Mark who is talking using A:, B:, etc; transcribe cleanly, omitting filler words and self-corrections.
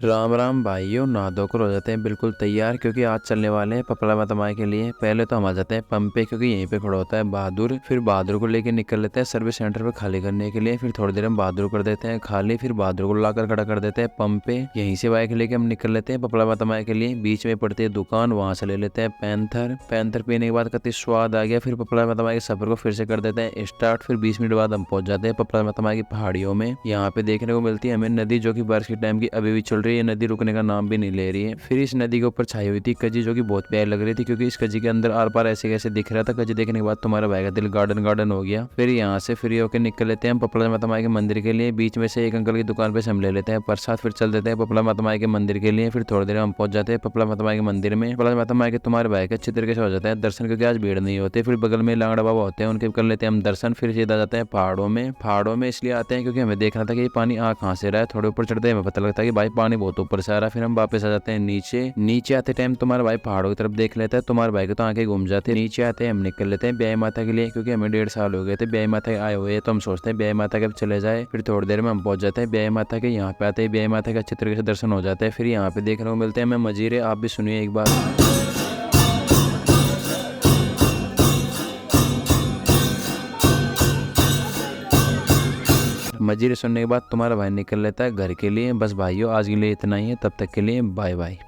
A: राम राम भाइयों, नहा धोकर हो जाते हैं बिल्कुल तैयार क्योंकि आज चलने वाले हैं पपला मतमाए के लिए। पहले तो हम आ जाते हैं पंप पे क्योंकि यहीं पे खड़ा होता है बहादुर। फिर बहादुर को लेके निकल लेते हैं सर्विस सेंटर पे खाली करने के लिए। फिर थोड़ी देर हम बहादुर कर देते हैं खाली, फिर बहादुर को लाकर खड़ा कर देते हैं पंप पे। यहीं से बाइक लेके हम निकल लेते हैं पपला मतमाए के लिए। बीच में पड़ती है दुकान, वहां से ले लेते हैं पैंथर। पैंथर पीने के बाद कति स्वाद आ गया। फिर पपला मतमाए के सफर को फिर से कर देते हैं स्टार्ट। फिर 20 मिनट बाद हम पहुंच जाते हैं पपला मतमाए की पहाड़ियों में। यहाँ पे देखने को मिलती है हमें नदी, जो की बारिश के टाइम की अभी भी चल रही है। नदी रुकने का नाम भी नहीं ले रही है। फिर इस नदी के ऊपर छाई हुई थी कजी, जो कि बहुत प्यारी लग रही थी क्योंकि इस कजी के अंदर आर पार ऐसे कैसे दिख रहा था। कजी देखने के बाद तुम्हारा भाई का दिल गार्डन गार्डन हो गया। फिर यहाँ से फ्री होकर निकल लेते हैं हम पपला माता माई के मंदिर के लिए। बीच में से एक अंकल की दुकान पे से हम ले लेते हैं प्रसाद, फिर चल देते हैं पपला माता माई के मंदिर के लिए। फिर थोड़ी देर हम पहुंच जाते हैं पपला माता माई के मंदिर में। पपला माता माई के तुम्हारे भाई के अच्छे तरीके से हो जाता है दर्शन क्योंकि आज भीड़ नहीं होती। फिर बगल में लांगड़ा बाबा होते हैं, उनके कर लेते हैं हम दर्शन। फिर सीधा जाते हैं पहाड़ों में। पहाड़ों में इसलिए आते हैं क्योंकि हमें देखना था कि ये पानी आ कहाँ से रहा है। थोड़े ऊपर चढ़ते हमें पता लगता है कि भाई पानी बहुत ऊपर से आ रहा है। फिर हम वापस आ जाते हैं नीचे आते टाइम तुम्हारा भाई पहाड़ों की तरफ देख लेता है। तुम्हारे भाई को तो आंखें घूम जाती है। नीचे आते हम निकल लेते हैं ब्याह माता के लिए क्योंकि हमें 1.5 साल हो गए थे ब्याह माता आए हुए, तो हम सोचते हैं ब्याह माता के चले जाए। फिर थोड़ी देर में हम पहुंच जाते हैं ब्याह माता के। यहाँ पे आते हैं ब्याह माता के अच्छे तरीके से दर्शन हो जाते हैं। फिर यहाँ पे देखने को मिलते हैं हमें मजीरे, आप भी सुनिए एक बार। मजीरे सुनने के बाद तुम्हारा भाई निकल लेता है घर के लिए। बस भाइयों, आज के लिए इतना ही है, तब तक के लिए बाय बाय।